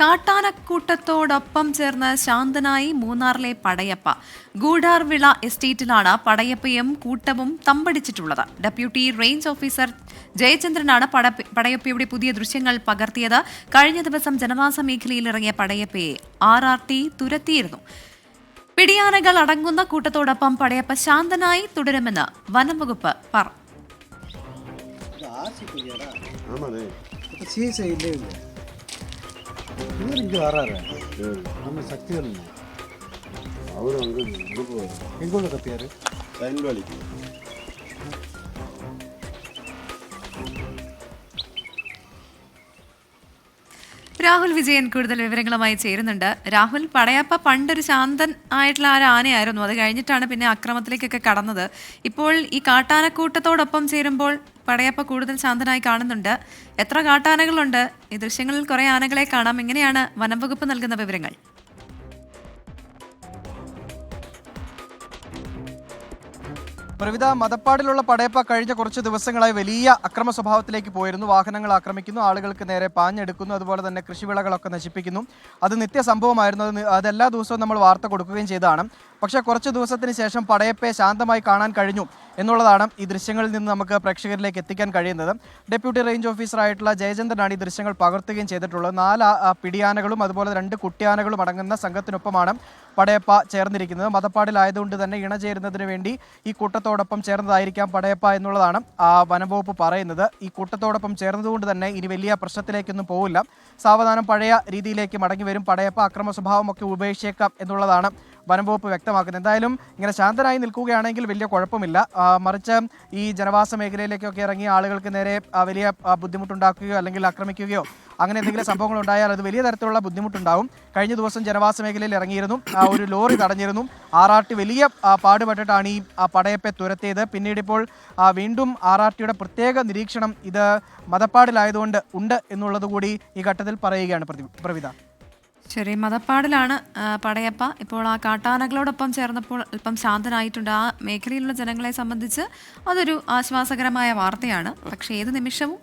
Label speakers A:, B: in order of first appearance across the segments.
A: കാട്ടാനക്കൂട്ടത്തോടൊപ്പം ചേർന്ന് ശാന്തനായി മൂന്നാറിലെ പടയപ്പ. ഗൂഢാർവിള എസ്റ്റേറ്റിലാണ് പടയപ്പയും കൂട്ടവും തമ്പടിച്ചിട്ടുള്ളത്. ഡെപ്യൂട്ടി റേഞ്ച് ഓഫീസർ ജയചന്ദ്രനാണ് പടയപ്പയുടെ പുതിയ ദൃശ്യങ്ങൾ പകർത്തിയത്. കഴിഞ്ഞ ദിവസം ജനവാസ മേഖലയിൽ ഇറങ്ങിയ പടയപ്പയെ RRT തുരത്തിയിരുന്നു. പിടിയാനകൾ അടങ്ങുന്ന കൂട്ടത്തോടൊപ്പം പടയപ്പ ശാന്തനായി തുടരുമെന്ന് വനംവകുപ്പ് പറഞ്ഞു.
B: ನಮ್ಮ ಶಕ್ತಿಗಳನ್ನ ಅವರು ಹೆಂಗೋಳ ಕಪ್ಪಿಯಾರು ಸೈನ್ವಾಲಿಗೆ
A: രാഹുൽ വിജയൻ കൂടുതൽ വിവരങ്ങളുമായി ചേരുന്നുണ്ട്. രാഹുൽ, പടയപ്പ പണ്ടൊരു ശാന്തൻ ആയിട്ടുള്ള ആ ആനയായിരുന്നു. അത് കഴിഞ്ഞിട്ടാണ് പിന്നെ അക്രമത്തിലേക്കൊക്കെ കടന്നത്. ഇപ്പോൾ ഈ കാട്ടാനക്കൂട്ടത്തോടൊപ്പം ചേരുമ്പോൾ പടയപ്പ കൂടുതൽ ശാന്തനായി കാണുന്നുണ്ട്. എത്ര കാട്ടാനകളുണ്ട്? ഈ ദൃശ്യങ്ങളിൽ കുറെ ആനകളെ കാണാം. എങ്ങനെയാണ് വനംവകുപ്പ് നൽകുന്ന വിവരങ്ങൾ?
C: പ്രവിധ, മതപ്പാടിലുള്ള പടയപ്പ കഴിഞ്ഞ കുറച്ച് ദിവസങ്ങളായി വലിയ അക്രമ സ്വഭാവത്തിലേക്ക് പോയിരുന്നു. വാഹനങ്ങൾ ആക്രമിക്കുന്നു, ആളുകൾക്ക് നേരെ പാഞ്ഞെടുക്കുന്നു, അതുപോലെ തന്നെ കൃഷിവിളകളൊക്കെ നശിപ്പിക്കുന്നു. അത് നിത്യസംഭവമായിരുന്നു. അതെല്ലാ ദിവസവും നമ്മൾ വാർത്ത കൊടുക്കുകയും ചെയ്തതാണ്. പക്ഷേ കുറച്ച് ദിവസത്തിന് ശേഷം പടയപ്പയെ ശാന്തമായി കാണാൻ കഴിഞ്ഞു എന്നുള്ളതാണ് ഈ ദൃശ്യങ്ങളിൽ നിന്ന് നമുക്ക് പ്രേക്ഷകരിലേക്ക് എത്തിക്കാൻ കഴിയുന്നത്. ഡെപ്യൂട്ടി റേഞ്ച് ഓഫീസറായിട്ടുള്ള ജയചന്ദ്രനാണ് ഈ ദൃശ്യങ്ങൾ പകർത്തുകയും ചെയ്തിട്ടുള്ളത്. 4 പിടിയാനകളും അതുപോലെ 2 കുട്ടിയാനകളും അടങ്ങുന്ന സംഘത്തിനൊപ്പമാണ് പടയപ്പ ചേർന്നിരിക്കുന്നത്. മതപ്പാടിലായതുകൊണ്ട് തന്നെ ഇണചേരുന്നതിന് വേണ്ടി ഈ കൂട്ടത്തോടൊപ്പം ചേർന്നതായിരിക്കാം പടയപ്പ എന്നുള്ളതാണ് വനംവകുപ്പ് പറയുന്നത്. ഈ കൂട്ടത്തോടൊപ്പം ചേർന്നതുകൊണ്ട് തന്നെ ഇനി വലിയ പ്രശ്നത്തിലേക്കൊന്നും പോവില്ല. സാവധാനം പഴയ രീതിയിലേക്ക് മടങ്ങി വരും. പടയപ്പ അക്രമ സ്വഭാവമൊക്കെ ഉപേക്ഷിച്ചേക്കാം എന്നുള്ളതാണ് വനംവകുപ്പ് വ്യക്തമാക്കുന്നത്. എന്തായാലും ഇങ്ങനെ ശാന്തനായി നിൽക്കുകയാണെങ്കിൽ വലിയ കുഴപ്പമില്ല. മറിച്ച് ഈ ജനവാസ മേഖലയിലേക്കൊക്കെ ഇറങ്ങിയ ആളുകൾക്ക് നേരെ വലിയ ബുദ്ധിമുട്ടുണ്ടാക്കുകയോ അല്ലെങ്കിൽ ആക്രമിക്കുകയോ അങ്ങനെ എന്തെങ്കിലും സംഭവങ്ങൾ ഉണ്ടായാൽ അത് വലിയ തരത്തിലുള്ള ബുദ്ധിമുട്ടുണ്ടാവും. കഴിഞ്ഞ ദിവസം ജനവാസ മേഖലയിൽ ഇറങ്ങിയിരുന്നു, ഒരു ലോറി തടഞ്ഞിരുന്നു. RRT വലിയ പാടുപെട്ടിട്ടാണ് ഈ പടയപ്പെ തുരത്തിയത്. പിന്നീട് ഇപ്പോൾ വീണ്ടും RRTയുടെ പ്രത്യേക നിരീക്ഷണം ഇത് മതപ്പാടിലായതുകൊണ്ട് ഉണ്ട് എന്നുള്ളത് കൂടി ഈ ഘട്ടത്തിൽ പറയുകയാണ് പ്രവിധ.
A: ശരി, മതപ്പാടിലാണ് പടയപ്പ. ഇപ്പോൾ ആ കാട്ടാനകളോടൊപ്പം ചേർന്നപ്പോൾ അല്പം ശാന്തനായിട്ടുണ്ട്. ആ മേഖലയിലുള്ള ജനങ്ങളെ സംബന്ധിച്ച് അതൊരു ആശ്വാസകരമായ വാർത്തയാണ്. പക്ഷേ ഏത് നിമിഷവും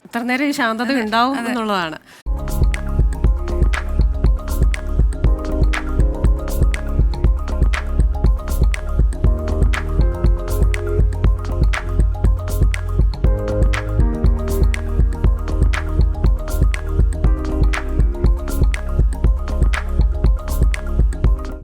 D: ഇത്ര നേരം ഈ ശാന്തത ഉണ്ടാവും എന്നുള്ളതാണ്.